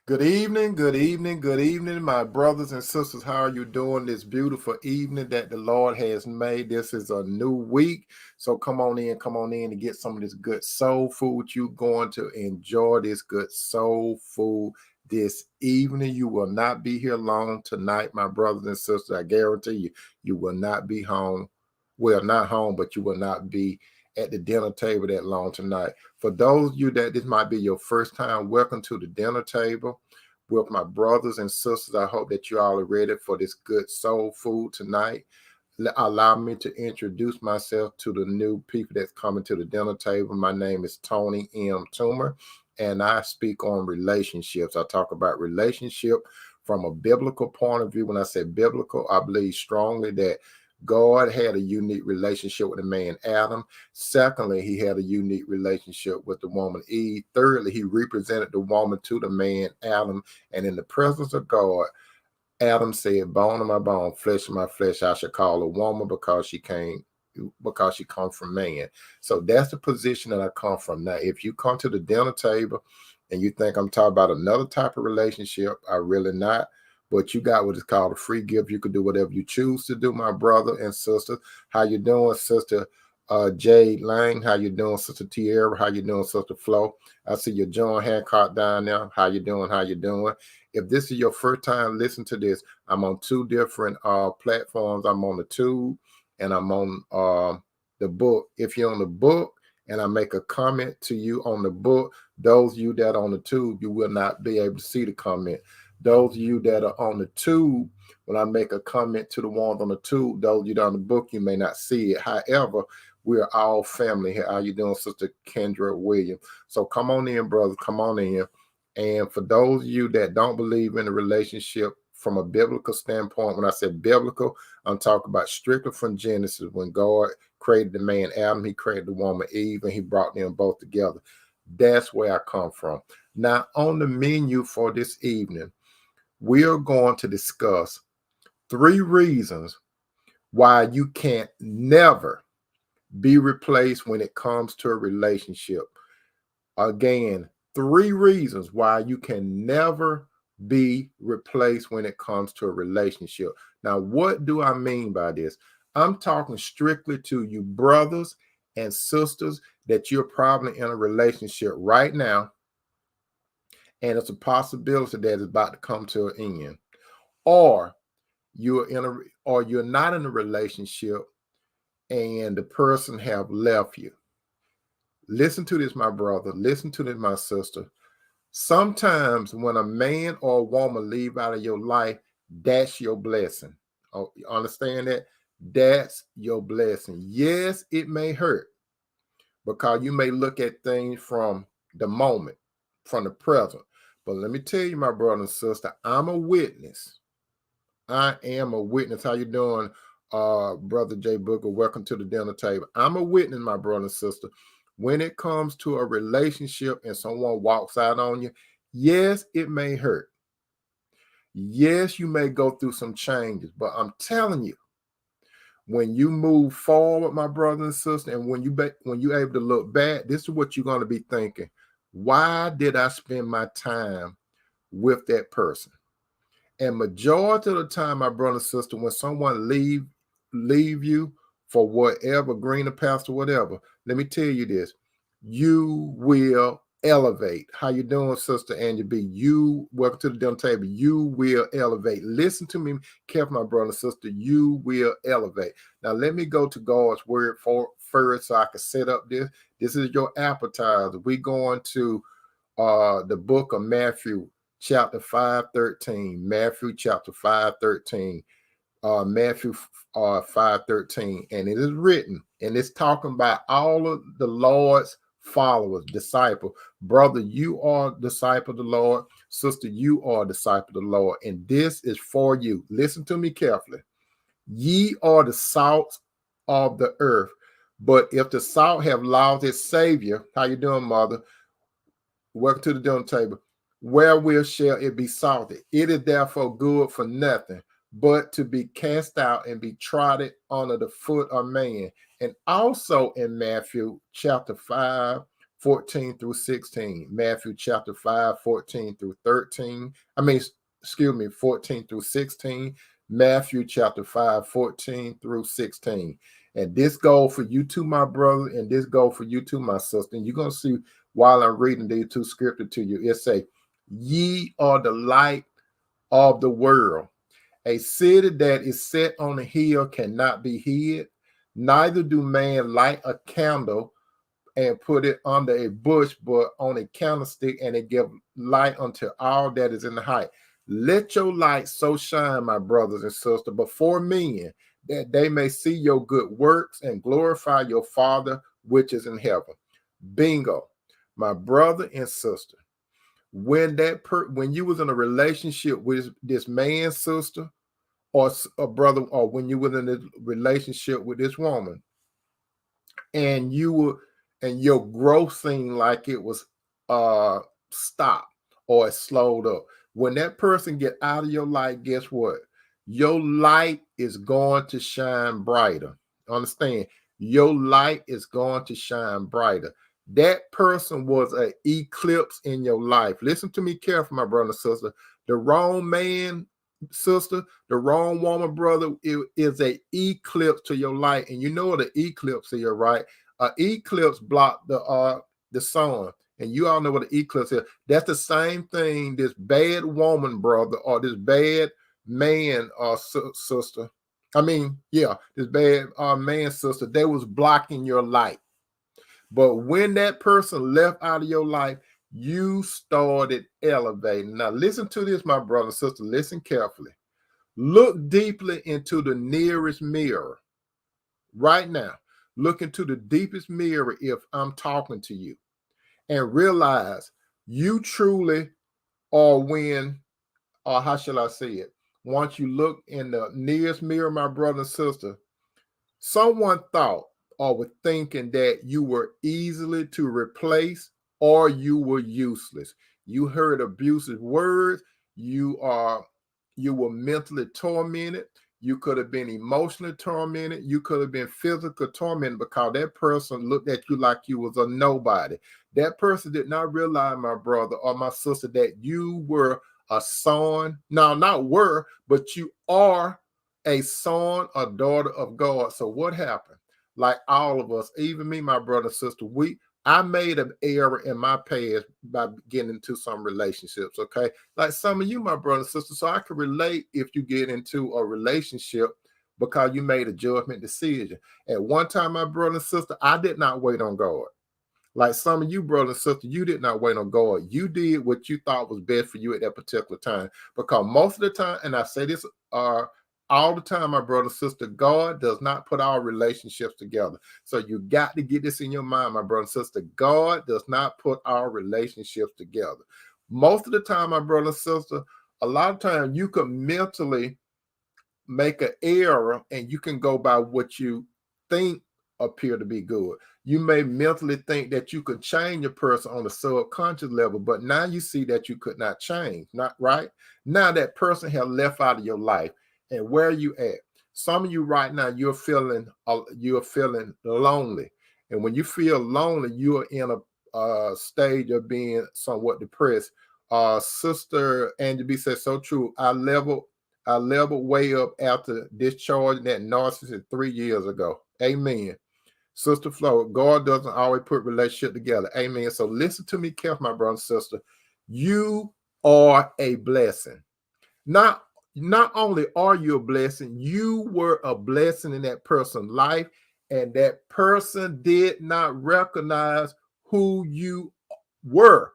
Good evening, good evening, my brothers and sisters. How are you doing this beautiful evening that the Lord has made? This is a new week. So come on in and get some of this good soul food. You're going to enjoy this good soul food this evening. You will not be here long tonight, my brothers and sisters. I guarantee you, you will not be home. Well, not home, but you will not be at the dinner table that long tonight. For those of you that this might be your first time, welcome to the dinner table with my brothers and sisters. I hope that you all are ready for this good soul food tonight. Allow me to introduce myself to the new people that's coming to the dinner table. My name is Tony M. Toomer, and I speak on relationships. I talk about relationship from a biblical point of view. When I say biblical, I believe strongly that God had a unique relationship with the man Adam. Secondly, he had a unique relationship with the woman Eve. Thirdly, he represented the woman to the man Adam. And in the presence of God, Adam said, "Bone of my bone, flesh of my flesh, I should call a woman because she come from man." So that's the position that I come from. Now, if you come to the dinner table and you think I'm talking about another type of relationship, I really not. But you got what is called a free gift. You can do whatever you choose to do, my brother and sister. How you doing, sister Jade Lang? How you doing, sister Tierra? How you doing, sister Flo? I see your John Hancock down there. How you doing? How you doing? If this is your first time listening to this, I'm on two different platforms. I'm on the Tube and I'm on the book. If you're on the book and I make a comment to you on the book, those of you that are on the Tube, you will not be able to see the comment. Those of you that are on the Tube, when I make a comment to the ones on the Tube, those of you that are on the book, you may not see it. However, we're all family here. How you doing, Sister Kendra Williams? So come on in, brothers. Come on in. And for those of you that don't believe in a relationship from a biblical standpoint, when I say biblical, I'm talking about strictly from Genesis. When God created the man Adam, he created the woman Eve, and he brought them both together. That's where I come from. Now, on the menu for this evening, we are going to discuss 3 reasons why you can't never be replaced when it comes to a relationship. Again, 3 reasons why you can never be replaced when it comes to a relationship. Now, what do I mean by this? I'm talking strictly to you brothers and sisters that you're probably in a relationship right now, and it's a possibility that it's about to come to an end. Or you're not in a relationship and the person have left you. Listen to this, my brother. Listen to this, my sister. Sometimes when a man or a woman leave out of your life, that's your blessing. Oh, you understand that? That's your blessing. Yes, it may hurt because you may look at things from the moment, from the present. But let me tell you, my brother and sister, I'm a witness. I am a witness. How you doing, Brother Jay Booker? Welcome to the dinner table. I'm a witness, my brother and sister. When it comes to a relationship and someone walks out on you, yes, it may hurt. Yes, you may go through some changes, but I'm telling you, when you move forward, my brother and sister, and when you're able to look back, this is what you're going to be thinking. Why did I spend my time with that person? And majority of the time, my brother and sister, when someone leave you for whatever, greener pasture, whatever, let me tell you this, you will elevate. How you doing, Sister Angie B? You, welcome to the dinner table. You will elevate. Listen to me carefully, my brother and sister. You will elevate. Now, let me go to God's word first so I can set up this. This is your appetizer. We're going to the book of Matthew, chapter 5:13. Matthew chapter 5:13. Matthew 5:13. And it is written, and it's talking about all of the Lord's followers, disciple. Brother, you are a disciple of the Lord. Sister, you are a disciple of the Lord. And this is for you. Listen to me carefully. Ye are the salt of the earth. But if the salt have lost its savior, how you doing, mother? Welcome to the dinner table. Wherewith shall it be salted? It is therefore good for nothing, but to be cast out and be trodden under the foot of man. And also in Matthew chapter 5, 14 through 16. Matthew chapter 5, 14 through 13. I mean, excuse me, 14 through 16. Matthew chapter 5, 14 through 16. And this goal for you too, my brother, and this goal for you too, my sister. And you're going to see while I'm reading these two scriptures to you, it say, ye are the light of the world. A city that is set on a hill cannot be hid. Neither do man light a candle and put it under a bush, but on a candlestick, and it give light unto all that is in the height. Let your light so shine, my brothers and sisters, before men, that they may see your good works and glorify your Father which is in heaven. Bingo, my brother and sister. When you was in a relationship with this man, sister, or a brother, or when you were in a relationship with this woman, and your growth seemed like it was stopped or it slowed up. When that person get out of your life, guess what? Your light is going to shine brighter. Understand? Your light is going to shine brighter. That person was an eclipse in your life. Listen to me carefully, my brother and sister. The wrong man, sister, the wrong woman, brother, it is a eclipse to your light. And you know what an eclipse is, right? An eclipse blocked the sun. And you all know what an eclipse is. That's the same thing this bad woman, brother, or this bad man or sister. I mean, yeah, this bad man, sister, they was blocking your light. But when that person left out of your life, you started elevating. Now, listen to this, my brother and sister. Listen carefully. Look deeply into the nearest mirror right now. Look into the deepest mirror if I'm talking to you, and realize you truly are when, or how shall I say it? Once you look in the nearest mirror, my brother and sister, someone thought or were thinking that you were easily to replace or you were useless. You heard abusive words. You were mentally tormented. You could have been emotionally tormented. You could have been physically tormented because that person looked at you like you was a nobody. That person did not realize, my brother or my sister, that you were a son. Now, not were, but you are a son or daughter of God. So what happened? Like all of us, even me, my brother and sister, I made an error in my past by getting into some relationships, okay? Like some of you, my brother and sister, so I can relate if you get into a relationship because you made a judgment decision. At one time, my brother and sister, I did not wait on God. Like some of you, brother and sister, you did not wait on God. You did what you thought was best for you at that particular time. Because most of the time, and I say this all the time, my brother and sister, God does not put our relationships together. So you got to get this in your mind, my brother and sister. God does not put our relationships together. Most of the time, my brother and sister, a lot of times you can mentally make an error and you can go by what you think appear to be good. You may mentally think that you could change a person on a subconscious level, but now you see that you could not change, not right? Now that person has left out of your life. And where are you at? Some of you right now, you're feeling lonely. And when you feel lonely, you are in a stage of being somewhat depressed. Sister Angie B says, so true. I leveled way up after discharging that narcissist 3 years ago. Amen. Sister Flo, God doesn't always put relationship together. Amen. So listen to me carefully, my brother and sister. You are a blessing. Not only are you a blessing, you were a blessing in that person's life, and that person did not recognize who you were.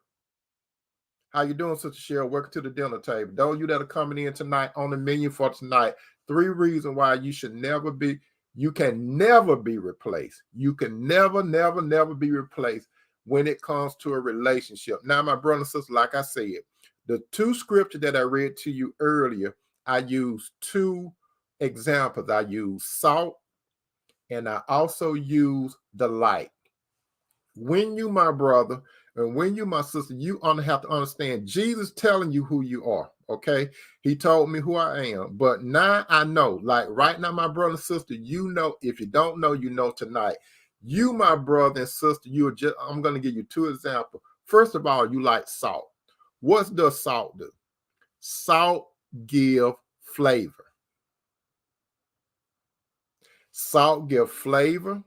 How you doing, Sister Cheryl? Welcome to the dinner table. Those of you that are coming in tonight, on the menu for tonight, 3 reasons why you can never be replaced. You can never be replaced when it comes to a relationship. Now, my brother and sister, like I said, the 2 scriptures that I read to you earlier, I used 2 examples. I used salt and I also used the light. When you, my brother, and when you, my sister, you have to understand Jesus telling you who you are, okay? He told me who I am, but now I know. Like right now, my brother and sister, you know, if you don't know, you know tonight. You, my brother and sister, I'm going to give you two examples. First of all, you like salt. What does salt do? Salt give flavor. Salt give flavor.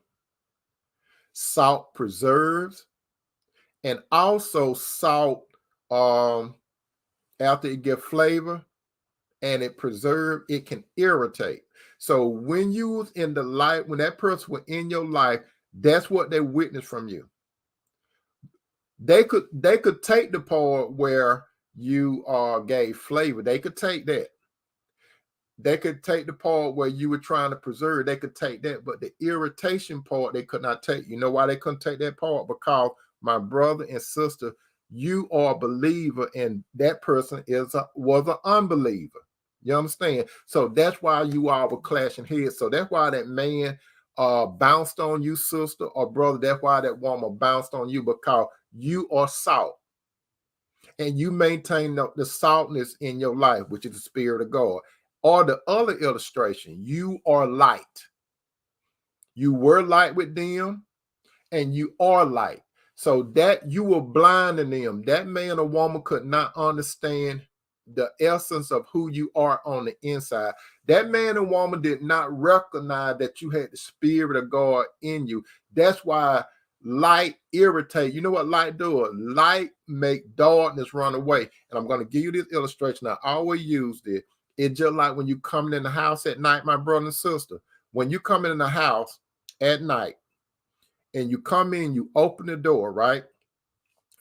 Salt preserves. And also salt, after it gives flavor and it preserves, it can irritate. So when you was in the life, when that person was in your life, that's what they witnessed from you. They could take the part where you gave flavor. They could take that. They could take the part where you were trying to preserve. They could take that, but the irritation part they could not take. You know why they couldn't take that part? Because my brother and sister, you are a believer, and that person was an unbeliever. You understand? So that's why you all were clashing heads. So that's why that man bounced on you, sister or brother. That's why that woman bounced on you, because you are salt. And you maintain the saltness in your life, which is the Spirit of God. Or the other illustration, you are light. You were light with them, and you are light. So that you were blinding them. That man or woman could not understand the essence of who you are on the inside. That man and woman did not recognize that you had the Spirit of God in you. That's why light irritate. You know what light does? Light make darkness run away. And I'm going to give you this illustration. I always use this. It's just like when you come in the house at night, my brother and sister. When you come in the house at night and you come in, you open the door, right?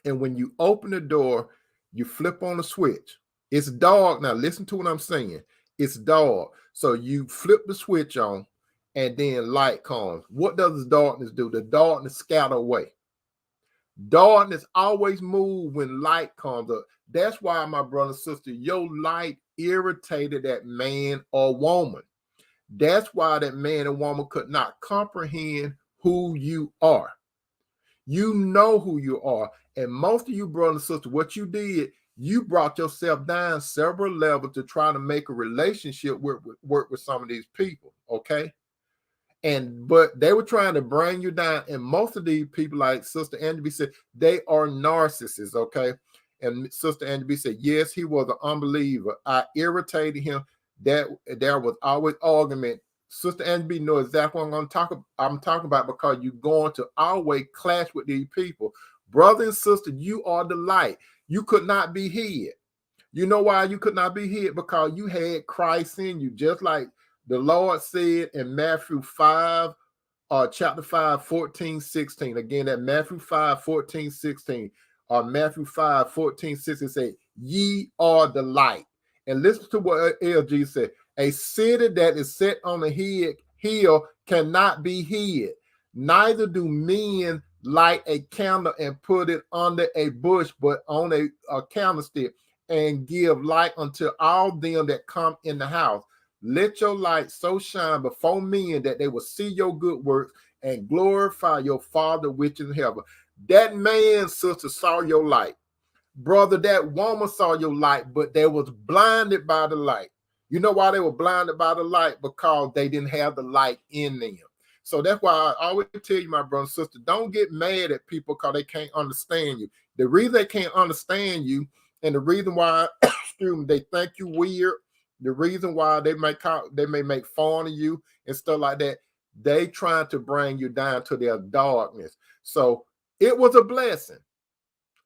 And when you open the door, you flip on the switch. It's dark. Now listen to what I'm saying. It's dark. So you flip the switch on, and then light comes. What does the darkness do? The darkness scatter away. Darkness always move when light comes up. That's why, my brother and sister, your light irritated that man or woman. That's why that man and woman could not comprehend who you are. You know who you are. And most of you, brothers and sisters, what you did, you brought yourself down several levels to try to make a relationship work with some of these people, okay? But they were trying to bring you down. And most of these people, like Sister Angie said, they are narcissists, okay? And Sister Angie said, yes, he was an unbeliever. I irritated him. That there was always argument. Sister Angie know exactly what I'm talking about, because you're going to always clash with these people. Brother and sister, you are the light. You could not be hid. You know why you could not be hid? Because you had Christ in you, just like the Lord said in Matthew 5, chapter 5, 14, 16. Again, that Matthew 5, 14, 16. Matthew 5, 14, 16 say, ye are the light. And listen to what LG said. A city that is set on a hill cannot be hid. Neither do men light a candle and put it under a bush, but on a candlestick, and give light unto all them that come in the house. Let your light so shine before men that they will see your good works and glorify your Father which is in heaven. That man, sister, saw your light. Brother, that woman saw your light, but they was blinded by the light. You know why they were blinded by the light? Because they didn't have the light in them. So that's why I always tell you, my brother and sister, don't get mad at people because they can't understand you. The reason they can't understand you, and the reason why excuse me, they think you weird, the reason why they may make fun of you and stuff like that, they trying to bring you down to their darkness. So it was a blessing.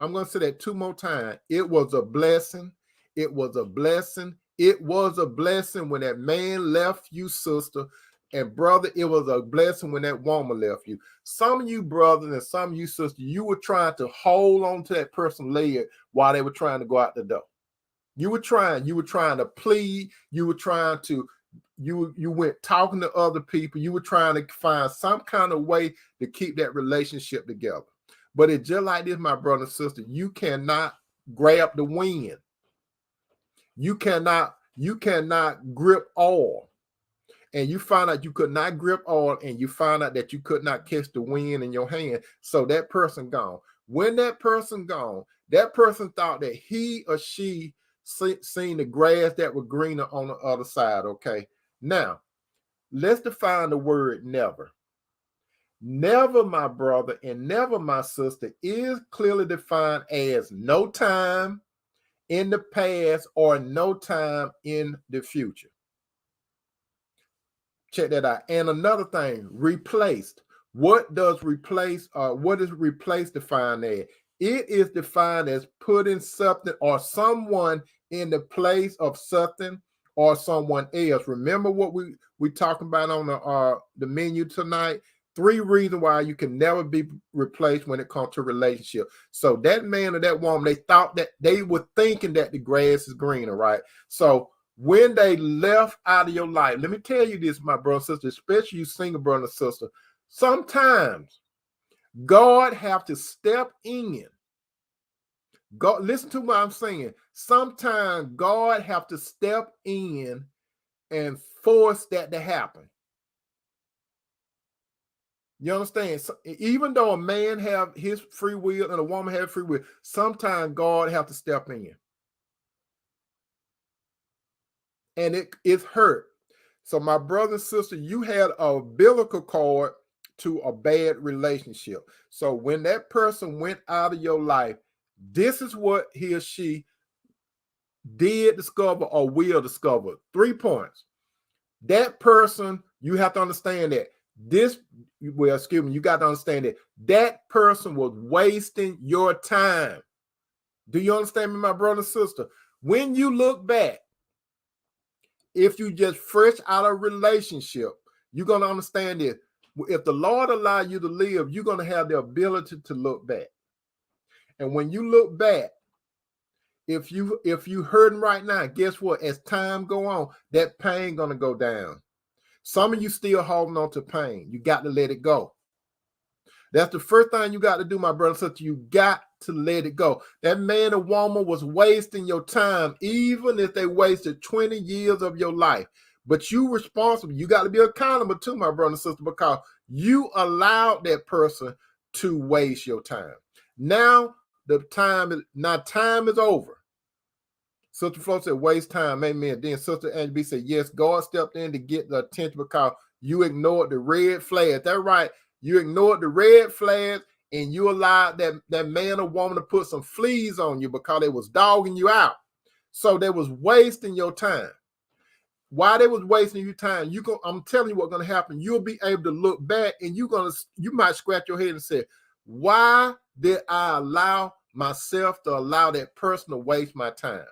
I'm going to say that two more times. It was a blessing. It was a blessing. It was a blessing when that man left you, sister. And brother, it was a blessing when that woman left you. Some of you brothers and some of you sisters, you were trying to hold on to that person's leg while they were trying to go out the door. You were trying to plead. You went talking to other people. You were trying to find some kind of way to keep that relationship together. But it's just like this, my brother and sister. You cannot grab the wind. You cannot grip oil. And you find out you could not grip oil, and you find out that you could not catch the wind in your hand. So that person gone. When that person gone, that person thought that he or she seen the grass that was greener on the other side, okay? Now, let's define the word never. Never, my brother, and never, my sister, is clearly defined as no time in the past or no time in the future. Check that out. And another thing, replaced. What does replace, what is replace defined as? It is defined as putting something or someone in the place of something or someone else. Remember what we talking about on the menu tonight? 3 reasons why you can never be replaced when it comes to relationship. So that man or that woman, they thought that they were thinking that the grass is greener, right? So when they left out of your life, let me tell you this, my brother and sister, especially you single brother and sister, sometimes God have to step in. God, listen to what I'm saying. Sometimes God have to step in and force that to happen. You understand? So, even though a man have his free will and a woman have free will, sometimes God have to step in. And it's hurt. So my brother and sister, you had a umbilical cord to a bad relationship. So when that person went out of your life, this is what he or she did discover or will discover. 3 points. That person, you have to understand that you got to understand that that person was wasting your time. Do you understand me, my brother and sister? When you look back, if you just fresh out of relationship, you're going to understand this. If the Lord allow you to live, you're going to have the ability to look back. And when you look back, if you hurting right now, guess what? As time go on, that pain going to go down. Some of you still holding on to pain. You got to let it go. That's the first thing you got to do, my brother and sister. You got to let it go. That man or woman was wasting your time, even if they wasted 20 years of your life. But you responsible. You got to be accountable too, my brother and sister, because you allowed that person to waste your time. Now time is over. Sister Flo said, waste time. Amen. Then Sister Angie B said, yes, God stepped in to get the attention because you ignored the red flag. That's right. You ignored the red flags and you allowed that man or woman to put some fleas on you because they was dogging you out. So they was wasting your time. Why they was wasting your time? I'm telling you what's going to happen. You'll be able to look back and you might scratch your head and say, why did I allow myself to allow that person to waste my time?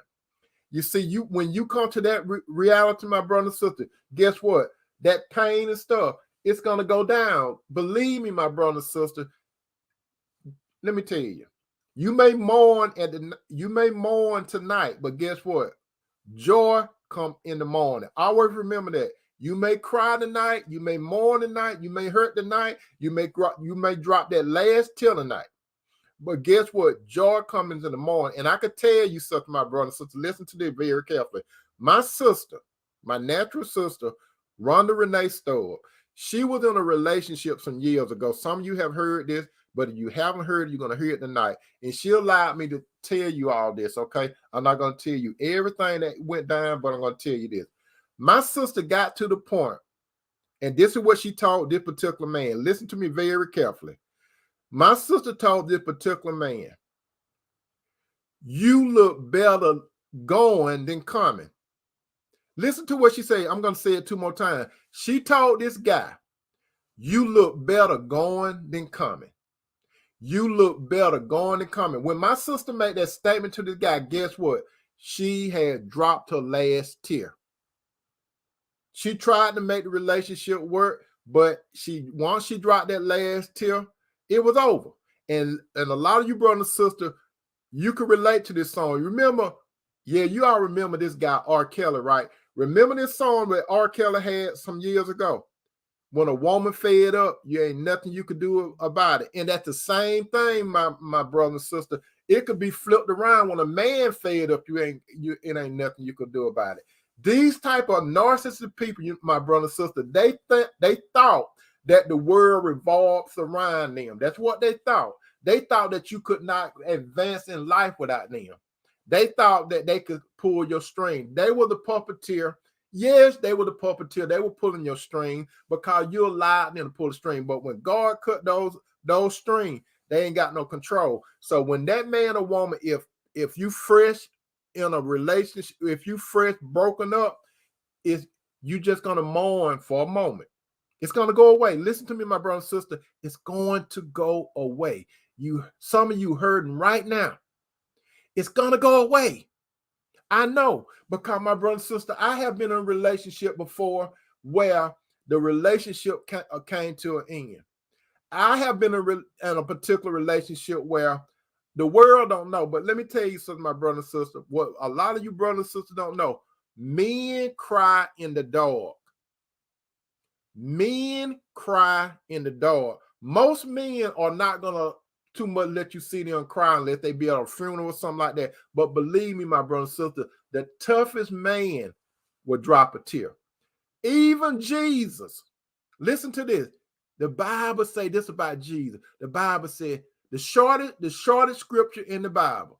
You see, when you come to that reality, my brother and sister, guess what? That pain and stuff, it's going to go down. Believe me, my brother and sister. Let me tell you, you may mourn tonight, but guess what? Joy come in the morning. Always remember that. You may cry tonight, you may mourn tonight, you may hurt tonight, you may drop that last tear tonight. But guess what? Joy comes in the morning. And I could tell you something, my brother and sister. Listen to this very carefully. My sister, my natural sister, Rhonda Renee Stowe, she was in a relationship some years ago. Some of you have heard this, but if you haven't heard it, you're going to hear it tonight. And she allowed me to tell you all this, okay? I'm not going to tell you everything that went down, but I'm going to tell you this. My sister got to the point, and this is what she told this particular man. Listen to me very carefully. My sister told this particular man, you look better going than coming. Listen to what she said. I'm going to say it 2 more times. She told this guy, you look better going than coming. You look better going than coming. When my sister made that statement to this guy, guess what? She had dropped her last tear. She tried to make the relationship work, but once she dropped that last tear, it was over. And a lot of you brothers and sisters, you can relate to this song. Remember, you all remember this guy, R. Kelly, right? Remember this song that R. Kelly had some years ago? When a woman fed up, you ain't nothing you could do about it. And that's the same thing, my brother and sister. It could be flipped around. When a man fed up, it ain't nothing you could do about it. These type of narcissistic people, my brother and sister, they thought that the world revolves around them. That's what they thought. They thought that you could not advance in life without them. They thought that they could pull your string. They were the puppeteer Yes, they were the puppeteer. They were pulling your string because you allowed them to pull the string. But when God cut those strings, they ain't got no control. So when that man or woman, if you fresh in a relationship, if you fresh broken up, is you just gonna mourn for a moment. It's gonna go away. Listen to me, my brother and sister. It's going to go away. Some of you hurting right now. It's gonna go away. I know, because my brother and sister, I have been in a relationship before where the relationship came to an end. I have been in a particular relationship where the world don't know, but let me tell you something, my brother and sister. What a lot of you brothers and sisters don't know: men cry in the dark. Men cry in the dark. Most men are not gonna too much let you see them cry unless they be at a funeral or something like that. But believe me, my brother and sister, the toughest man will drop a tear. Even Jesus. Listen to this. The Bible say this about Jesus. The Bible said the shortest scripture in the Bible.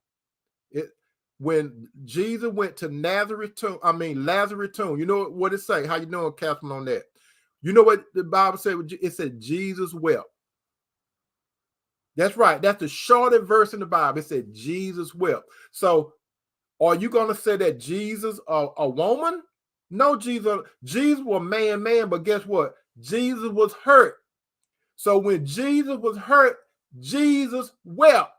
When Jesus went to Lazarus tomb. You know what it say? How you doing, Catherine, on that? You know what the Bible said? It said Jesus wept. That's right. That's the shortest verse in the Bible. It said Jesus wept. So are you going to say that Jesus a woman? No, Jesus was man, but guess what? Jesus was hurt. So when Jesus was hurt, Jesus wept.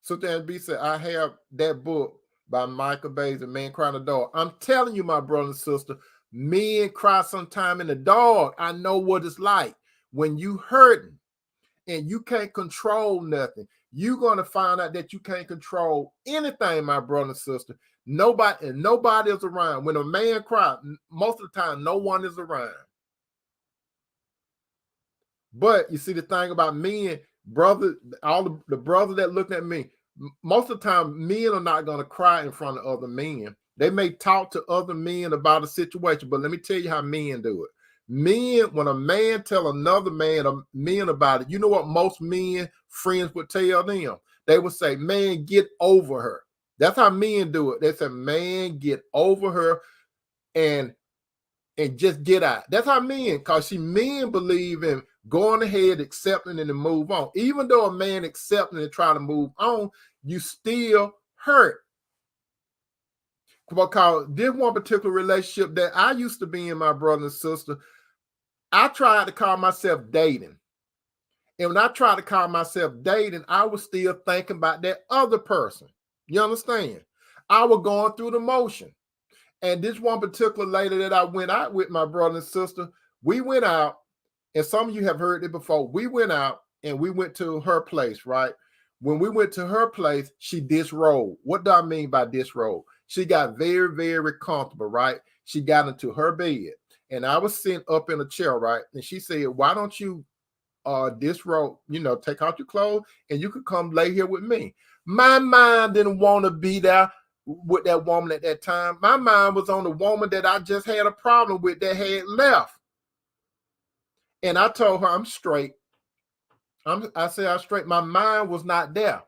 So then B said, I have that book by Michael Bays, Man Crying in the Dark. I'm telling you, my brother and sister, men cry sometime in the dark. I know what it's like when you hurting and you can't control nothing. You're going to find out that you can't control anything, my brother and sister. Nobody is around. When a man cries, most of the time, no one is around. But you see, the thing about men, brother, all the brothers that look at me, most of the time, men are not going to cry in front of other men. They may talk to other men about a situation, but let me tell you how men do it. Men, when a man tell another men about it, you know what most men friends would tell them? They would say, man, get over her. That's how men do it. They say, man, get over her and just get out. That's how men, because men believe in going ahead, accepting and then move on. Even though a man accepting and try to move on, you still hurt. Because this one particular relationship that I used to be in, my brother and sister, I tried to call myself dating. And when I tried to call myself dating, I was still thinking about that other person. You understand? I was going through the motion. And this one particular lady that I went out with, my brother and sister, we went out, and some of you have heard it before. We went out and we went to her place, right? When we went to her place, she disrobed. What do I mean by disrobe? She got very, very comfortable, right? She got into her bed, and I was sitting up in a chair, right? And she said, why don't you disrobe, take out your clothes and you could come lay here with me. My mind didn't want to be there with that woman at that time. My mind was on the woman that I just had a problem with that had left. And I told her I'm straight. I said I'm straight. My mind was not there.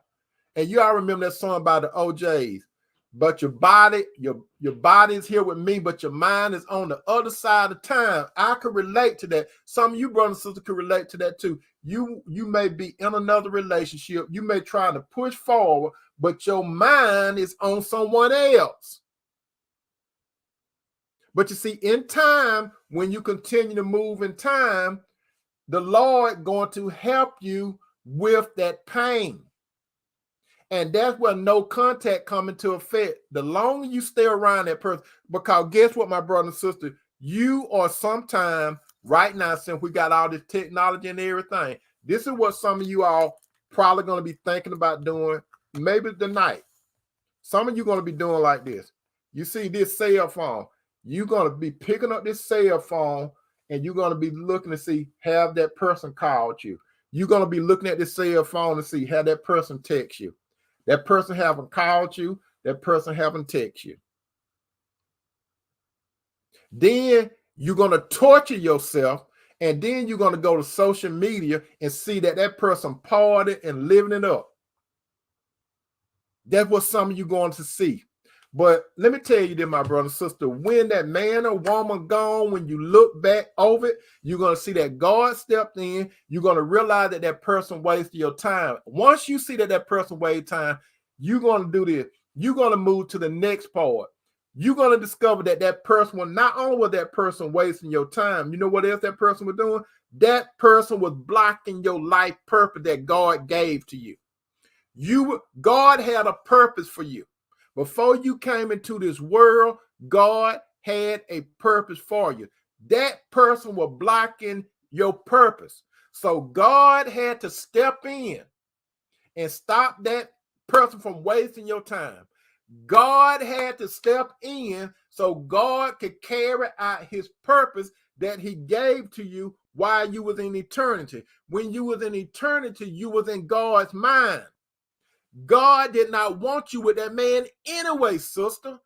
And you all remember that song by the OJs. But your body is here with me, but your mind is on the other side of time. I could relate to that. Some of you brothers and sisters could relate to that too. You may be in another relationship. You may try to push forward, but your mind is on someone else. But you see, in time, when you continue to move in time, the Lord going to help you with that pain. And that's where no contact come into effect. The longer you stay around that person, because guess what, my brother and sister, you are sometime right now, since we got all this technology and everything, this is what some of you all probably going to be thinking about doing maybe tonight. Some of you going to be doing like this. You see this cell phone. You're going to be picking up this cell phone and you're going to be looking to see, have that person called you. You're going to be looking at this cell phone to see, have that person text you. That person haven't called you. That person haven't texted you. Then you're going to torture yourself, and then you're going to go to social media and see that person partying and living it up. That's what some of you going to see. But let me tell you this, my brother and sister, when that man or woman gone, when you look back over it, you're going to see that God stepped in. You're going to realize that that person wasted your time. Once you see that that person wasted time, you're going to do this. You're going to move to the next part. You're going to discover that that person was not only was that person wasting your time, you know what else that person was doing? That person was blocking your life purpose that God gave to you. God had a purpose for you. Before you came into this world, God had a purpose for you. That person was blocking your purpose. So God had to step in and stop that person from wasting your time. God had to step in so God could carry out his purpose that he gave to you while you was in eternity. When you was in eternity, you was in God's mind. God did not want you with that man anyway, sister.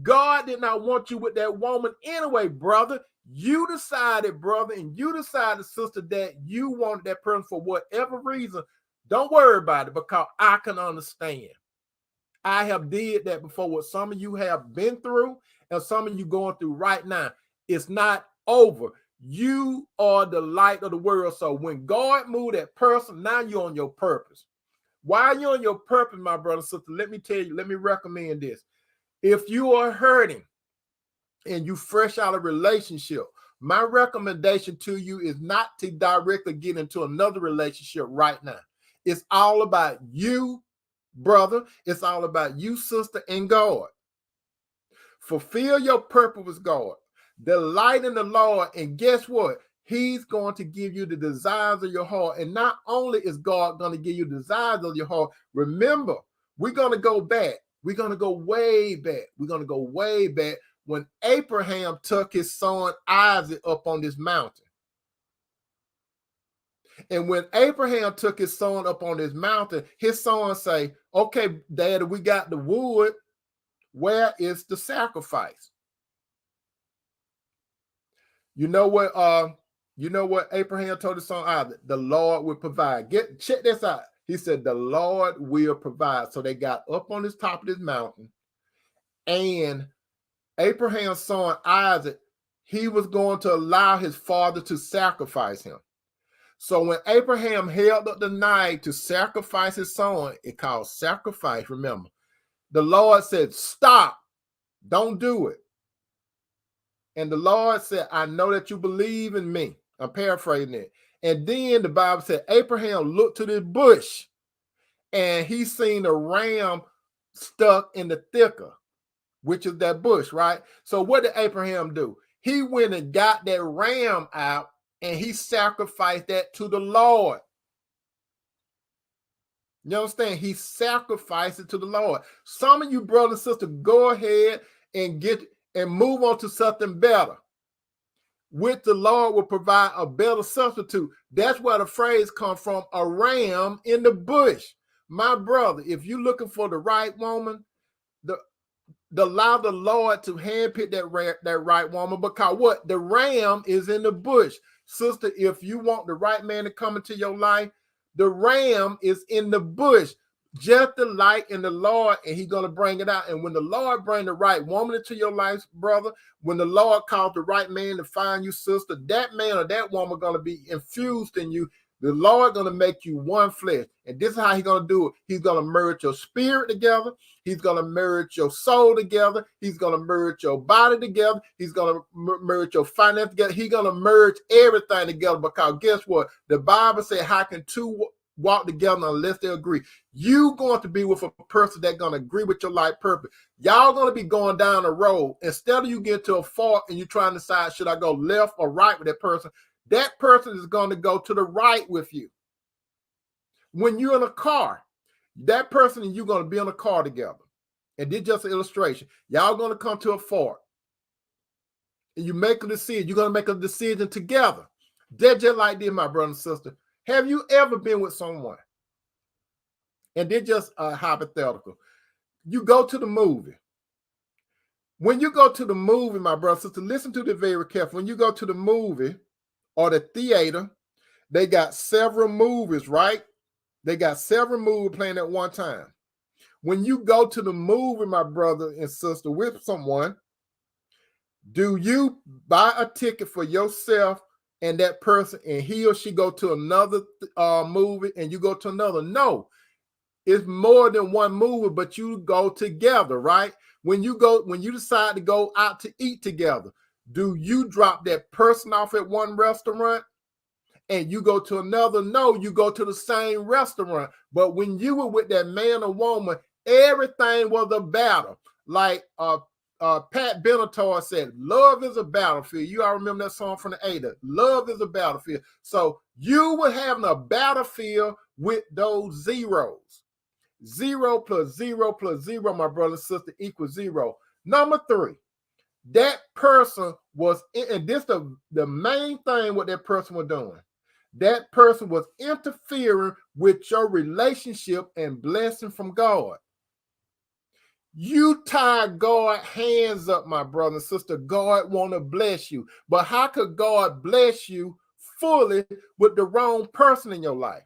God did not want you with that woman anyway, brother. You decided, brother, and you decided, sister, that you wanted that person for whatever reason. Don't worry about it because I can understand. I have did that before. What some of you have been through and some of you going through right now, it's not over. You are the light of the world. So when God moved that person, now you're on your purpose. While you're on your purpose, my brother and sister, let me tell you, let me recommend this. If you are hurting and you fresh out of relationship, my recommendation to you is not to directly get into another relationship right now. It's all about you, brother. It's all about you, sister, and God. Fulfill your purpose with God. Delight in the Lord, and guess what? He's going to give you the desires of your heart. And not only is God going to give you the desires of your heart, remember, we're going to go back. We're going to go way back. We're going to go way back when Abraham took his son Isaac up on this mountain. And when Abraham took his son up on this mountain, his son say, okay, Daddy, we got the wood. Where is the sacrifice? You know what Abraham told his son Isaac? The Lord will provide. Check this out. He said, the Lord will provide. So they got up on this top of this mountain, and Abraham's son Isaac, he was going to allow his father to sacrifice him. So when Abraham held up the knife to sacrifice his son, it called sacrifice, remember. The Lord said, stop, don't do it. And the Lord said, I know that you believe in me. I'm paraphrasing it. And then the Bible said, Abraham looked to this bush and he seen a ram stuck in the thicker, which is that bush, right? So what did Abraham do? He went and got that ram out and he sacrificed that to the Lord. You understand? He sacrificed it to the Lord. Some of you brothers and sisters, go ahead and move on to something better. With the Lord will provide a better substitute. That's where the phrase comes from, a ram in the bush. My brother, if you're looking for the right woman, allow the Lord to handpick that right woman, because what? The ram is in the bush. Sister, if you want the right man to come into your life, the ram is in the bush. Just the light in the Lord, and he's going to bring it out. And when the Lord bring the right woman into your life, brother, when the Lord calls the right man to find you, sister, that man or that woman going to be infused in you. The Lord going to make you one flesh. And this is how he's going to do it. He's going to merge your spirit together. He's going to merge your soul together. He's going to merge your body together. He's going to merge your finance together. He's going to merge everything together, because guess what? The Bible said, how can two walk together unless they agree? You going to be with a person that's going to agree with your life purpose. Y'all going to be going down the road. Instead of you get to a fork and you're trying to decide, should I go left or right with that person is going to go to the right with you. When you're in a car, that person and you're going to be in a car together. And this is just an illustration. Y'all going to come to a fork. And you make a decision. You're going to make a decision together. They're just like this, my brother and sister. Have you ever been with someone? And they're just hypothetical. You go to the movie. When you go to the movie, my brother and sister, listen to this very carefully. When you go to the movie or the theater, they got several movies, right? They got several movies playing at one time. when you go to the movie, my brother and sister, with someone, do you buy a ticket for yourself and that person, and he or she go to another movie and you go to another? No, it's more than one movie, but you go together, right? When you decide to go out to eat together, do you drop that person off at one restaurant and you go to another? No, you go to the same restaurant. But when you were with that man or woman, everything was a battle. Like Pat Benatar said, love is a battlefield. You all remember that song from the 80s. Love is a battlefield. So you were having a battlefield with those zeros. 0 plus 0 plus 0, my brother and sister, equals 0. Number 3, that person was, and this the main thing what that person was doing. That person was interfering with your relationship and blessing from God. You tie God hands up, my brother and sister. God want to bless you. But how could God bless you fully with the wrong person in your life?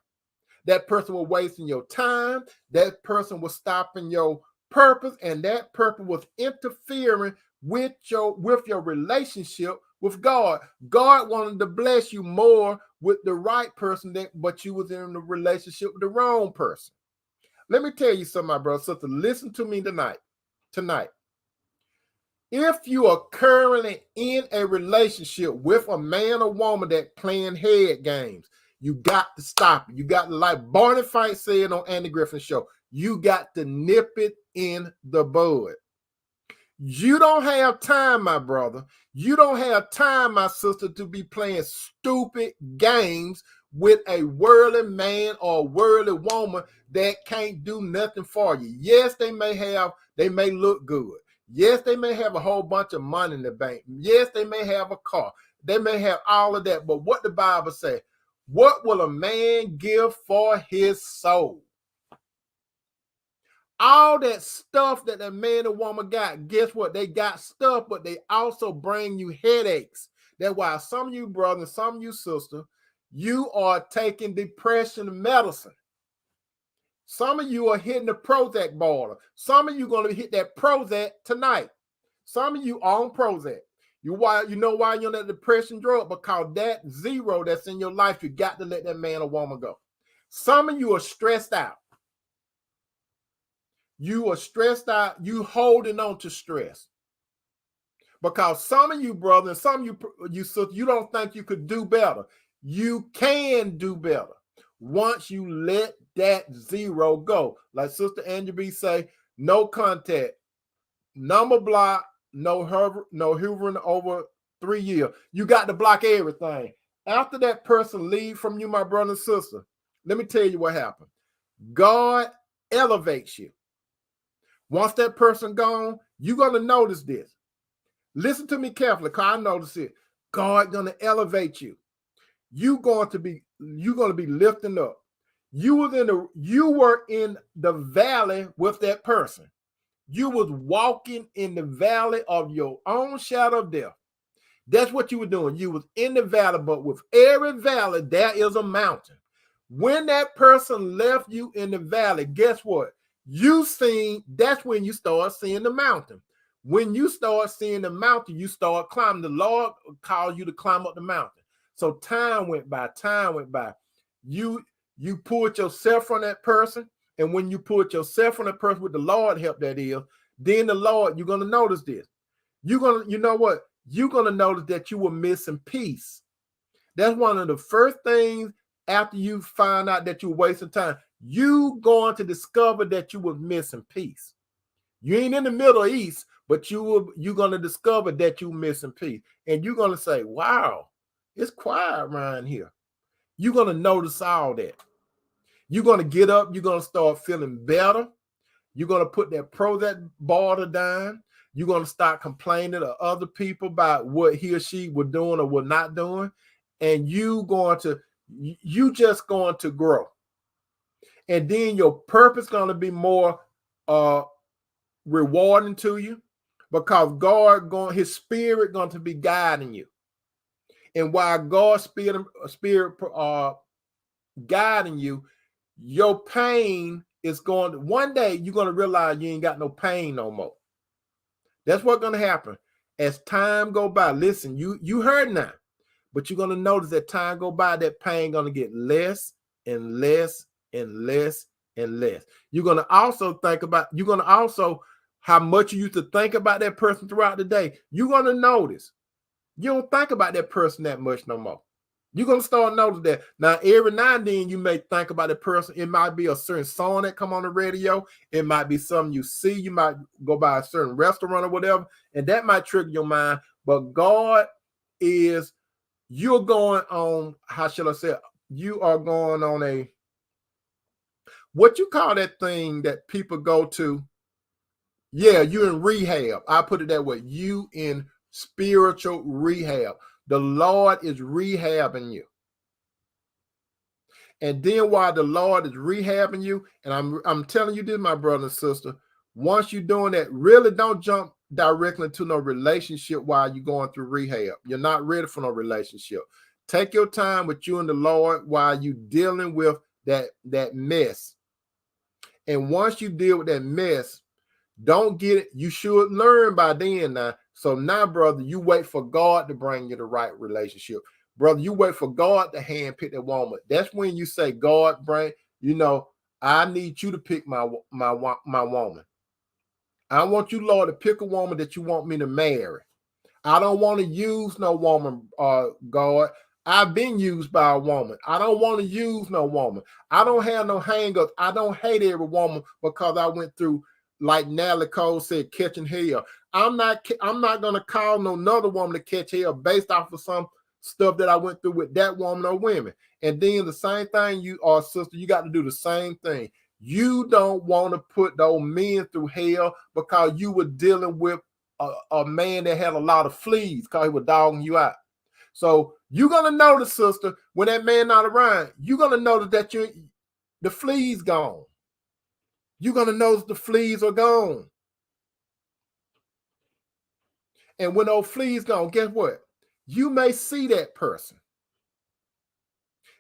That person was wasting your time. That person was stopping your purpose, and that purpose was interfering with your relationship with God. God wanted to bless you more with the right person, but you was in the relationship with the wrong person. Let me tell you something, my brother, sister. Listen to me tonight. If you are currently in a relationship with a man or woman that playing head games, you got to stop it. You got to, like Barney Fight said on Andy Griffin's show, you got to nip it in the bud. You don't have time, my brother. You don't have time, my sister, to be playing stupid games with a worldly man or worldly woman that can't do nothing for you. Yes, they may look good. Yes, they may have a whole bunch of money in the bank. Yes, they may have a car. They may have all of that. But what the Bible says, what will a man give for his soul? All that stuff that a man or woman got, guess what? They got stuff, but they also bring you headaches. That's why some of you brothers, some of you sisters, you are taking depression medicine. Some of you are hitting the Prozac bottle. Some of you are going to hit that Prozac tonight. Some of you are on Prozac. You know why you're on that depression drug? Because that 0 that's in your life, you got to let that man or woman go. Some of you are stressed out. You are stressed out. You holding on to stress. Because some of you, brother, and some of you sister, you don't think you could do better. You can do better once you let that 0 go. Like Sister Angie B say, no contact, number block, no hovering over 3 years. You got to block everything. After that person leave from you, my brother and sister, let me tell you what happened. God elevates you. Once that person gone, you're going to notice this. Listen to me carefully, because I notice it. God going to elevate you. You're going to be lifting up. You were in the valley with that person. You was walking in the valley of your own shadow of death. That's what you were doing. You was in the valley, but with every valley, there is a mountain. When that person left you in the valley, guess what? That's when you start seeing the mountain. When you start seeing the mountain, you start climbing. The Lord called you to climb up the mountain. So time went by. You pulled yourself from that person. And when you put yourself from that person with the Lord help, that is, then the Lord, you're going to notice this. You know what? You're going to notice that you were missing peace. That's one of the first things after you find out that you're wasting time. You going to discover that you were missing peace. You ain't in the Middle East, but you're going to discover that you're missing peace. And you're going to say, wow, it's quiet around here. You're going to notice all that. You're going to get up. You're going to start feeling better. You're going to put that Prozac bottle down. You're going to start complaining to other people about what he or she were doing or were not doing. And you just going to grow. And then your purpose is going to be more rewarding to you, because his spirit going to be guiding you. And while God's spirit guiding you, your pain one day you're going to realize you ain't got no pain no more. That's what's going to happen. As time go by, listen, you heard now, but you're going to notice that time go by, that pain going to get less and less and less and less. You're going to also how much you used to think about that person throughout the day. You're going to notice you don't think about that person that much no more. You're going to start noticing that. Now, every now and then you may think about a person. It might be a certain song that come on the radio. It might be something you see. You might go by a certain restaurant or whatever, and that might trigger your mind. But God is, you're going on, how shall I say it? You are going on what you call that thing that people go to? Yeah, you're in rehab. I put it that way. You in spiritual rehab. The Lord is rehabbing you. And then while the Lord is rehabbing you, and I'm telling you this, my brother and sister, once you're doing that, really don't jump directly into no relationship while you're going through rehab. You're not ready for no relationship. Take your time with you and the Lord while you're dealing with that mess. And once you deal with that mess, don't get it. You should learn by then now. So now, brother, you wait for God to bring you the right relationship. Brother, you wait for God to handpick that woman. That's when you say, God, I need you to pick my woman. I want you, Lord, to pick a woman that you want me to marry. I don't want to use no woman, God. I've been used by a woman. I don't want to use no woman. I don't have no hang-ups. I don't hate every woman because I went through, like Natalie Cole said, catching hell. I'm not gonna call no another woman to catch hell based off of some stuff that I went through with that woman or women. And then the same thing, sister, you got to do the same thing. You don't want to put those men through hell because you were dealing with a man that had a lot of fleas because he was dogging you out. So you're gonna notice, sister, when that man not around, you're gonna notice that the fleas gone. You're gonna notice the fleas are gone. And when those fleas gone, guess what? You may see that person.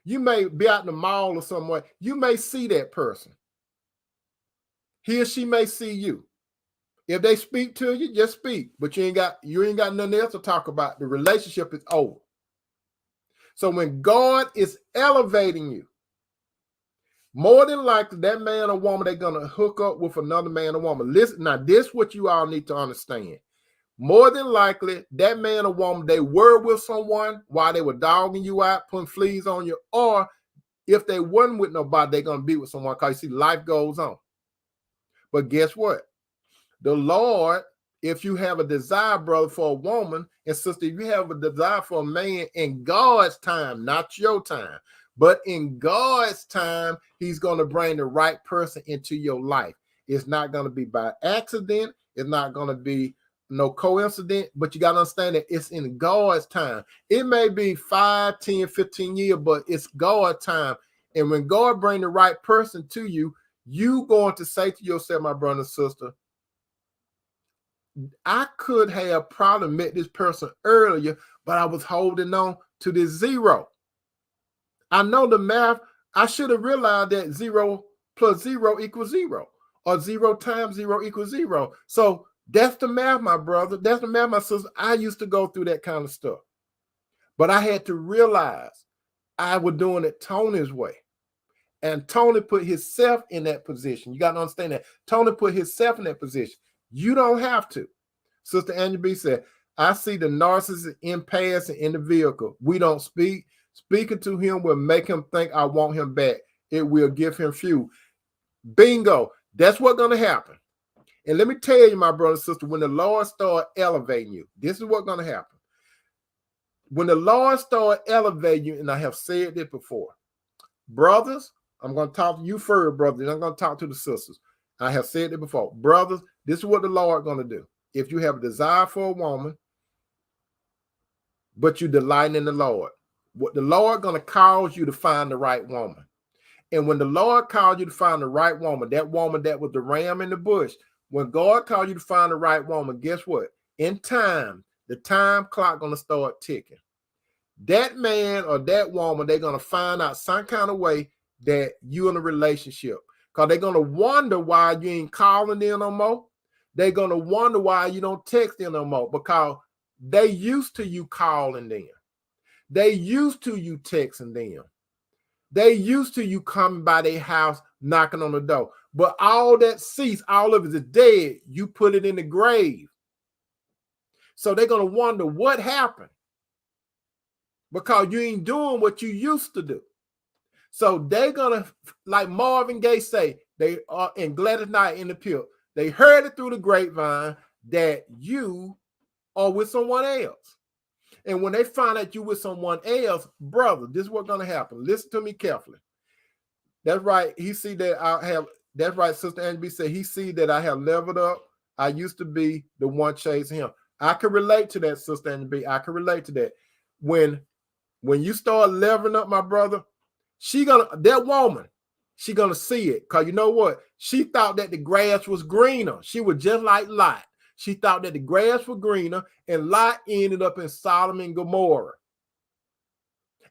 You may be out in the mall or somewhere. You may see that person. He or she may see you. If they speak to you, just speak. But you ain't got nothing else to talk about. The relationship is over. So when God is elevating you, more than likely that man or woman, they're going to hook up with another man or woman. Listen, now this is what you all need to understand. More than likely, that man or woman, they were with someone while they were dogging you out, putting fleas on you, or if they wasn't with nobody, they're going to be with someone because you see, life goes on. But guess what? The Lord, if you have a desire, brother, for a woman, and sister, if you have a desire for a man in God's time, not your time, but in God's time, he's going to bring the right person into your life. It's not going to be by accident. It's not going to be no coincidence, but you got to understand that it's in God's time. It may be 5, 10, 15 years, but it's God's time. And when God brings the right person to you, you going to say to yourself, my brother and sister, I could have probably met this person earlier, but I was holding on to this zero. I know the math. I should have realized that 0 plus 0 equals 0, or 0 times 0 equals 0. So that's the math, my brother. That's the math, my sister. I used to go through that kind of stuff. But I had to realize I was doing it Tony's way. And Tony put himself in that position. You got to understand that. Tony put himself in that position. You don't have to. Sister Angela B said, I see the narcissist in passing in the vehicle. We don't speak. Speaking to him will make him think I want him back. It will give him fuel. Bingo. That's what's going to happen. And let me tell you, my brother and sister, when the Lord starts elevating you, this is what's going to happen. When the Lord starts elevating you, and I have said this before, brothers, I'm going to talk to you first, brothers, and I'm going to talk to the sisters. I have said it before. Brothers, this is what the Lord is going to do. If you have a desire for a woman, but you delight in the Lord, what the Lord going to cause you to find the right woman. And when the Lord called you to find the right woman that was the ram in the bush, when God called you to find the right woman, guess what? In time, the time clock going to start ticking. That man or that woman, they're going to find out some kind of way that you're in a relationship. Because they're going to wonder why you ain't calling them no more. They're going to wonder why you don't text them no more, because they used to you calling them. They used to you texting them. They used to you coming by their house, knocking on the door. But all that ceased, all of it is dead. You put it in the grave. So they're going to wonder what happened, because you ain't doing what you used to do. So they're going to, like Marvin Gaye say, they are in Gladys Knight in the Pit. They heard it through the grapevine that you are with someone else. And when they find out you with someone else, brother, this is what's going to happen. Listen to me carefully. That's right. He see that I have, that's right, Sister Angie B said, he see that I have leveled up. I used to be the one chasing him. I can relate to that, Sister Angie B. I can relate to that. When you start leveling up, my brother, that woman, she gonna see it. Because you know what? She thought that the grass was greener. She was just like Lot. She thought that the grass was greener, and Lot ended up in Sodom and Gomorrah.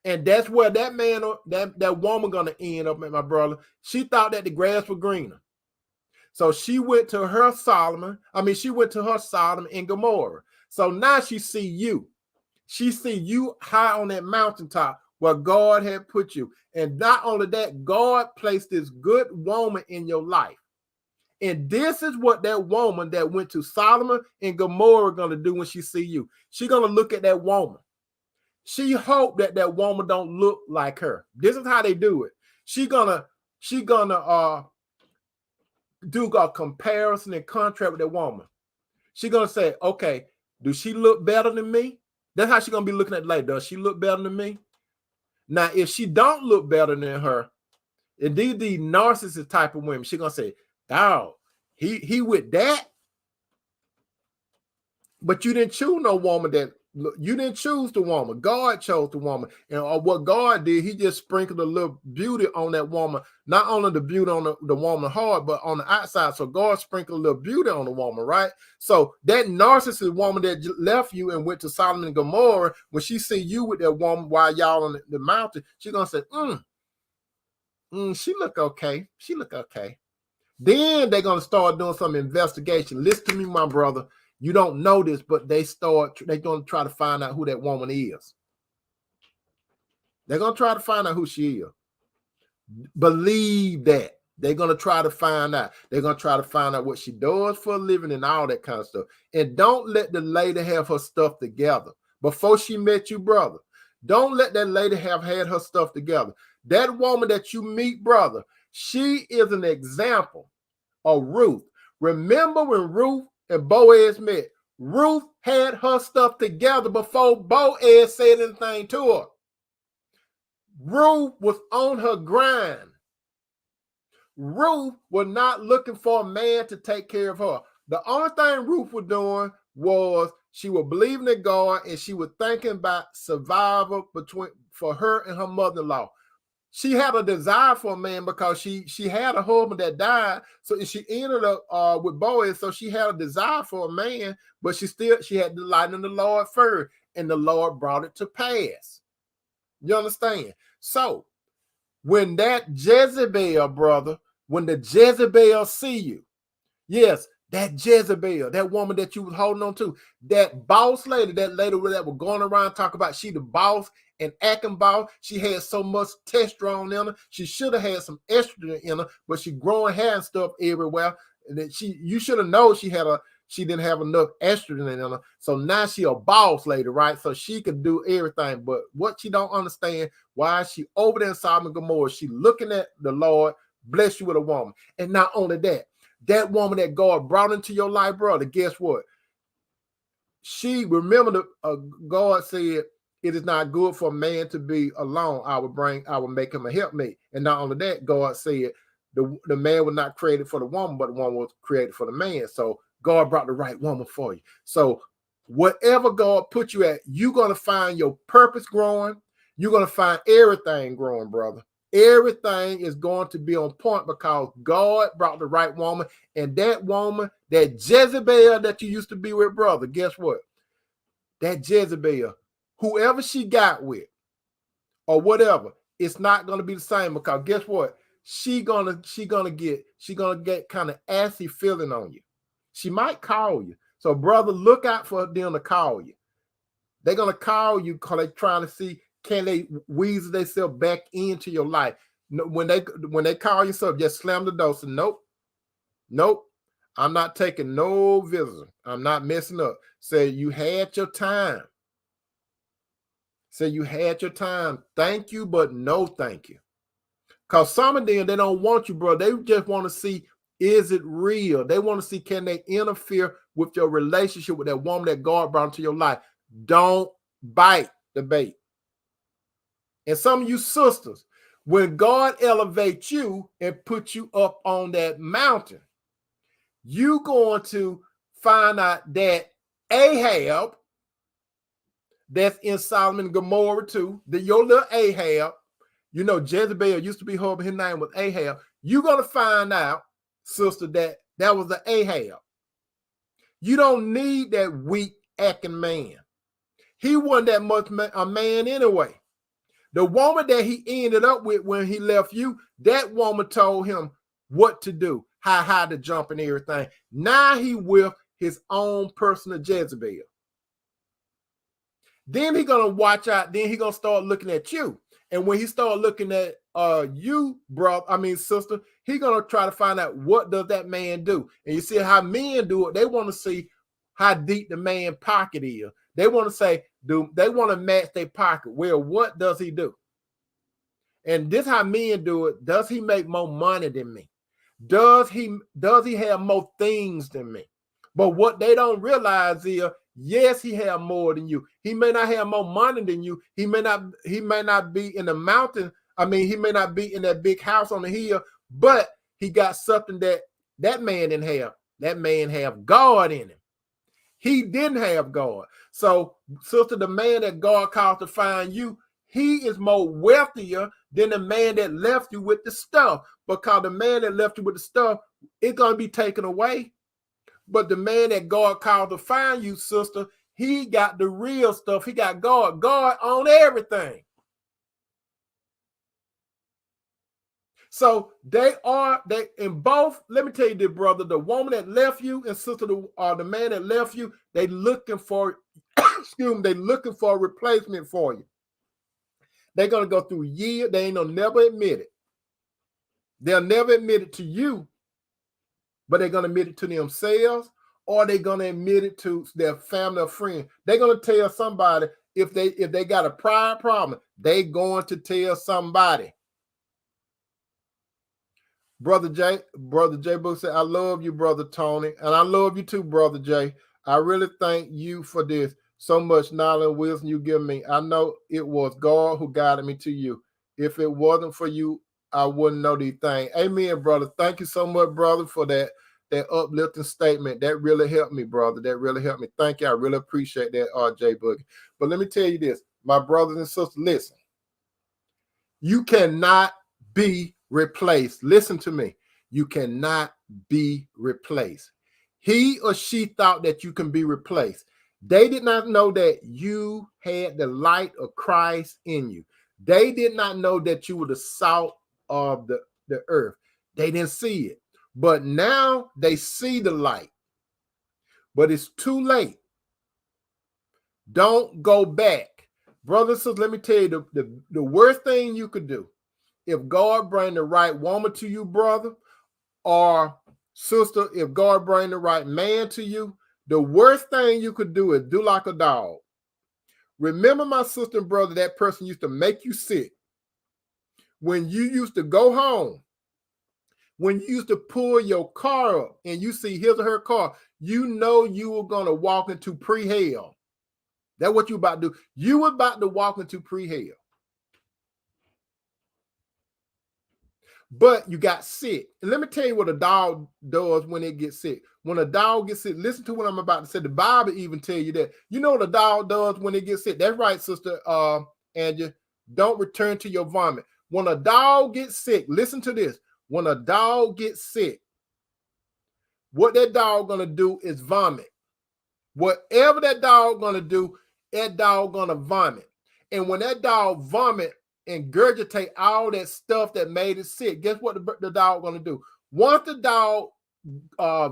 And that's where that man, that woman gonna end up, my brother. She thought that the grass was greener. So she went to her Sodom and Gomorrah. So now she see you. She see you high on that mountaintop where God had put you. And not only that, God placed this good woman in your life. And this is what that woman that went to Sodom and Gomorrah going to do when she see you. She's going to look at that woman. She hope that woman don't look like her. This is how they do it. She gonna do a comparison and contrast with that woman. She gonna say, okay, do she look better than me? That's how she gonna be looking at it later. Does she look better than me? Now, if she don't look better than her, and these narcissist type of women, she gonna say, "Dog, he with that." But you didn't choose no woman that you didn't choose the woman. God chose the woman, and what God did, He just sprinkled a little beauty on that woman. Not only the beauty on the woman's heart, but on the outside. So God sprinkled a little beauty on the woman, right? So that narcissist woman that left you and went to Sodom and Gomorrah, when she see you with that woman while y'all on the mountain, she's gonna say, she look okay. She look okay. Then they're gonna start doing some investigation. Listen to me, my brother. You don't know this, but they're going to try to find out who that woman is. They're going to try to find out who she is. Believe that. They're going to try to find out. They're going to try to find out what she does for a living and all that kind of stuff. And don't let the lady have her stuff together. Before she met you, brother, don't let that lady have had her stuff together. That woman that you meet, brother, she is an example of Ruth. Remember when Ruth and Boaz met? Ruth had her stuff together before Boaz said anything to her. Ruth was on her grind. Ruth was not looking for a man to take care of her. The only thing Ruth was doing was she was believing in God, and she was thinking about survival for her and her mother-in-law. She had a desire for a man because she had a husband that died. So she ended up with Boaz. So she had a desire for a man, but she had delight in the Lord first, and the Lord brought it to pass. You understand? So when that Jezebel, brother, when the Jezebel see you, yes, that Jezebel, that woman that you was holding on to, that boss lady, that lady that was going around talking about she the boss and acting boss, she had so much testosterone in her. She should have had some estrogen in her, but she growing hair and stuff everywhere. And then you should have known she didn't have enough estrogen in her. So now she a boss lady, right? So she could do everything. But what she don't understand, why she over there in Sodom and Gomorrah, she looking at the Lord, bless you with a woman. And not only that, that woman that God brought into your life, brother, guess what? She remember God said, it is not good for a man to be alone. I will make him a helpmate. And not only that, God said the man was not created for the woman, but the woman was created for the man. So God brought the right woman for you. So whatever God put you at, you're going to find your purpose growing. You're going to find everything growing, brother. Everything is going to be on point because God brought the right woman. And that woman, that Jezebel that you used to be with, brother, guess what? That Jezebel, whoever she got with or whatever, it's not going to be the same because guess what? she gonna get kind of assy feeling on you. She might call you. So, brother, look out for them to call you. They're gonna call you because they're trying to see, can they weasel themselves back into your life. When they call you up, just slam the door. So, nope. I'm not taking no visitor. I'm not messing up. Say you had your time. Say you had your time. Thank you, but no thank you. Because some of them, they don't want you, bro. They just want to see, is it real? They want to see, can they interfere with your relationship with that woman that God brought into your life? Don't bite the bait. And some of you sisters, when God elevates you and puts you up on that mountain, you going to find out that Ahab, that's in Solomon and Gomorrah too, that your little Ahab, you know, Jezebel used to be her, his name was Ahab. You're going to find out, sister, that was an Ahab. You don't need that weak acting man. He wasn't that much a man anyway. The woman that he ended up with when he left you, that woman told him what to do, how to jump and everything. Now he with his own personal Jezebel. Then he gonna watch out. Then he gonna start looking at you. And when he start looking at you, sister, he gonna try to find out, what does that man do. And you see how men do it. They want to see how deep the man pocket is. They want to say, they want to match their pocket. Well, what does he do? And this how men do it. Does he make more money than me? Does he have more things than me? But what they don't realize is, yes, he have more than you. He may not have more money than you. He may not be in the mountain. He may not be in that big house on the hill, but he got something that man didn't have. That man have God in him. He didn't have God. So, sister, the man that God called to find you, he is more wealthier than the man that left you with the stuff. Because the man that left you with the stuff, it's going to be taken away. But the man that God called to find you, sister, he got the real stuff. He got God. God on everything. So they in both. Let me tell you this, brother. The woman that left you and sister, the man that left you, they looking for, they looking for a replacement for you. They're gonna go through years. They ain't gonna never admit it. They'll never admit it to you, but they're gonna admit it to themselves, or they're gonna admit it to their family or friend. They're gonna tell somebody if they got a pride problem. They going to tell somebody. Brother Jay Book said, I love you, Brother Tony. And I love you too, Brother Jay. I really thank you for this. So much knowledge and wisdom you give me. I know it was God who guided me to you. If it wasn't for you, I wouldn't know these things. Amen, brother. Thank you so much, brother, for that uplifting statement. That really helped me, brother. That really helped me. Thank you. I really appreciate that, Jay Boogie. But let me tell you this, my brothers and sisters, listen. You cannot be replaced. Listen to me. You cannot be replaced. He or she thought that you can be replaced. They did not know that you had the light of Christ in you. They did not know that you were the salt of the earth. They didn't see it. But now they see the light. But it's too late. Don't go back. Brothers and sisters, let me tell you the worst thing you could do. If God bring the right woman to you, brother, or sister, if God bring the right man to you, the worst thing you could do is do like a dog. Remember, my sister and brother, that person used to make you sick. When you used to go home, when you used to pull your car up and you see his or her car, you know you were going to walk into pre-hell. That's what you about to do. You were about to walk into pre-hell. But you got sick. And let me tell you what a dog does when it gets sick. When a dog gets sick, listen to what I'm about to say. The Bible even tell you that. You know what a dog does when it gets sick? That's right, sister Angie. Don't return to your vomit. When a dog gets sick, listen to this. When a dog gets sick, what that dog gonna do is vomit. Whatever that dog gonna do, that dog gonna vomit. And when that dog vomit, ingurgitate all that stuff that made it sick. Guess what the dog gonna do? Once the dog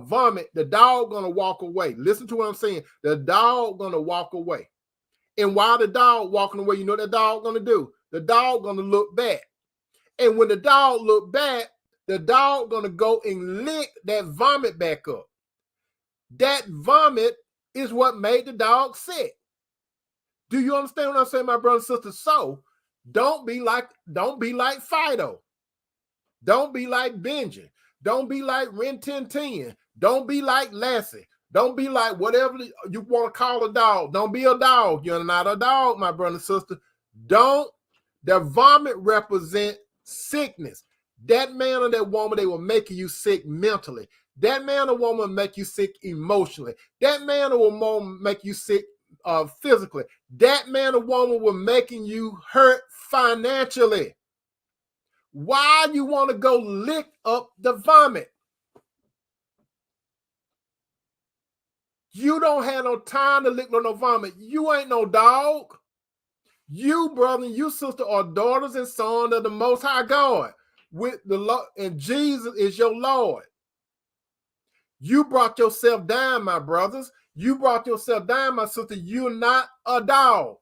vomit, the dog gonna walk away. Listen to what I'm saying. The dog gonna walk away. And while the dog walking away, you know what the dog gonna do? The dog gonna look back. And when the dog look back, the dog gonna go and lick that vomit back up. That vomit is what made the dog sick. Do you understand what I'm saying, my brother and sister? So don't be like Fido. Don't be like Benji. Don't be like Rin Tin Tin. Don't be like Lassie. Don't be like whatever you want to call a dog. Don't be a dog. You're not a dog, my brother and sister. Don't. The vomit represent sickness. That man or that woman, they will make you sick mentally. That man or woman make you sick emotionally. That man or woman make you sick physically. That man or woman will making you hurt financially. Why you want to go lick up the vomit? You don't have no time to lick no vomit. You ain't no dog. You, brother, and you, sister, are daughters and sons of the Most High God. With the Lord, and Jesus is your Lord. You brought yourself down, my brothers. You brought yourself down, my sister. You're not a dog.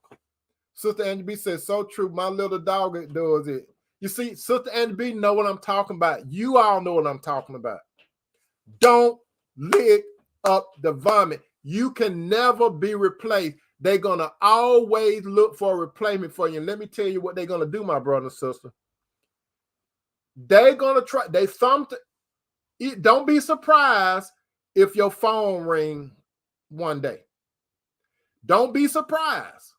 Sister Angie B says, so true. My little dog does it. You see, Sister Angie B know what I'm talking about. You all know what I'm talking about. Don't lick up the vomit. You can never be replaced. They're going to always look for a replacement for you. And let me tell you what they're going to do, my brother and sister. They're going to try. Don't be surprised if your phone rings one day. Don't be surprised.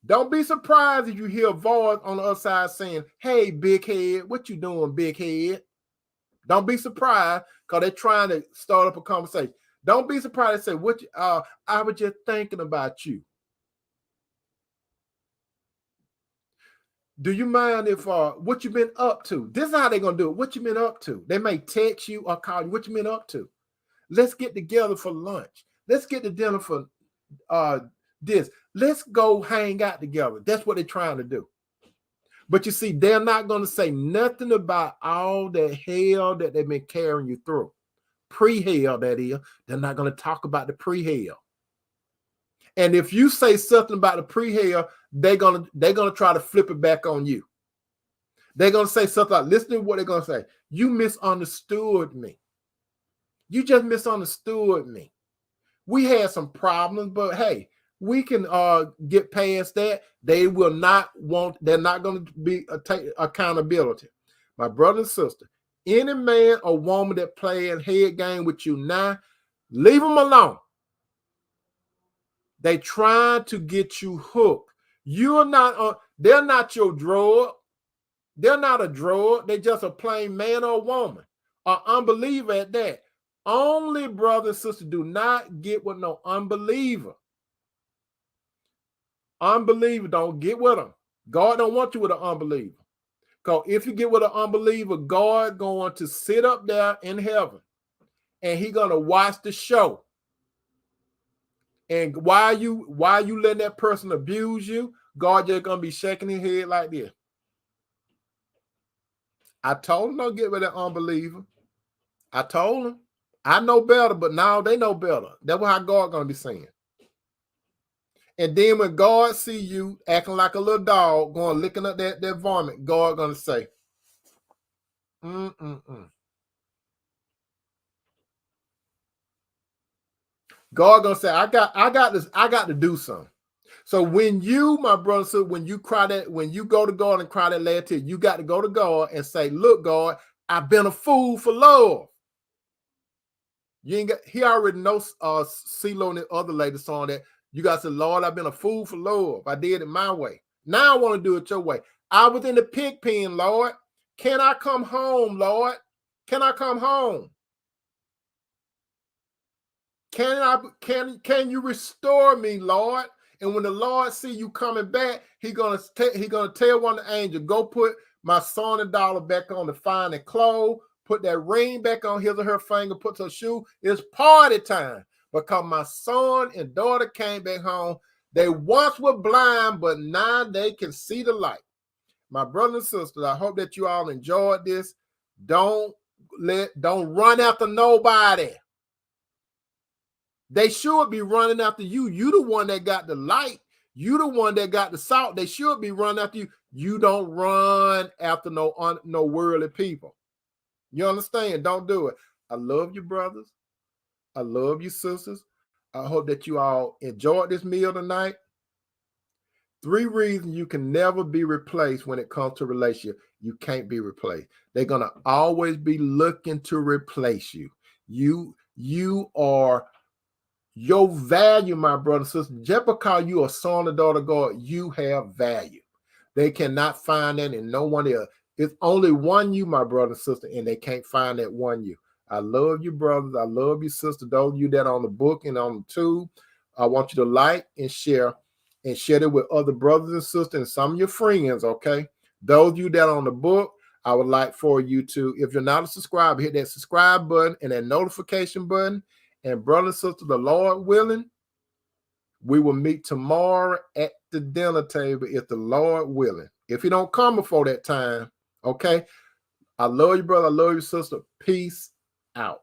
Don't be surprised if you hear a voice on the other side saying, hey, big head, what you doing, big head? Don't be surprised because they're trying to start up a conversation. Don't be surprised they say, I was just thinking about you. Do you mind if what you been up to? This is how they're gonna do it. What you been up to? They may text you or call you. What you been up to? Let's get together for lunch. Let's get to dinner for this. Let's go hang out together. That's what they're trying to do. But you see, they're not going to say nothing about all the hell that they've been carrying you through. Pre-hell, that is. They're not going to talk about the pre-hell. And if you say something about the pre-hell, they're gonna try to flip it back on you. They're gonna say something like, listen to what they're gonna say. You misunderstood me. You just misunderstood me. We had some problems, but hey, we can get past that. They're not going to be take accountability. My brother and sister, any man or woman that playing head game with you now, leave them alone. They trying to get you hooked. You're not. They're not your drug. They're not a drug. They're just a plain man or woman, an unbeliever at that. Only brother and sister, do not get with no unbeliever. Unbeliever, don't get with them. God don't want you with an unbeliever. Because if you get with an unbeliever, God going to sit up there in heaven and he going to watch the show. And while you letting that person abuse you, God just going to be shaking his head like this. I told him don't get with that unbeliever. I told him. I know better, but now they know better. That's how God going to be saying. And then when God see you acting like a little dog, going licking up that vomit, God going to say, God going to say, I got this, I got to do something. So when you, my brother, so when you go to God and cry that last tear, you got to go to God and say, look, God, I've been a fool for love. You ain't got, he already knows CeeLo and the other lady song that you got to say, Lord, I've been a fool for love. I did it my way. Now I want to do it your way. I was in the pig pen, Lord. Can I come home, Lord? Can I come home? Can you restore me, Lord? And when the Lord see you coming back, he gonna tell one of the angels, go put my son and daughter back on the fine and clothes, put that ring back on his or her finger, put her shoe. It's party time because my son and daughter came back home. They once were blind, but now they can see the light. My brothers and sisters, I hope that you all enjoyed this. Don't run after nobody. They should be running after you. You the one that got the light. You the one that got the salt. They should be running after you. You don't run after no worldly people. You understand? Don't do it. I love you, brothers. I love you, sisters. I hope that you all enjoyed this meal tonight. 3 reasons you can never be replaced when it comes to relationship. You can't be replaced. They're going to always be looking to replace you. You are your value, my brother and sister. Just because you are son or daughter of God, you have value. They cannot find that in no one else. It's only one you, my brother and sister, and they can't find that one you. I love you, brothers. I love you, sister. Those of you that are on the book and on the tube, I want you to like and share it with other brothers and sisters and some of your friends, okay? Those of you that are on the book, I would like for you to, if you're not a subscriber, hit that subscribe button and that notification button. And brothers and sisters, the Lord willing, we will meet tomorrow at the dinner table if the Lord willing. If you don't come before that time, okay? I love you, brother. I love you, sister. Peace out.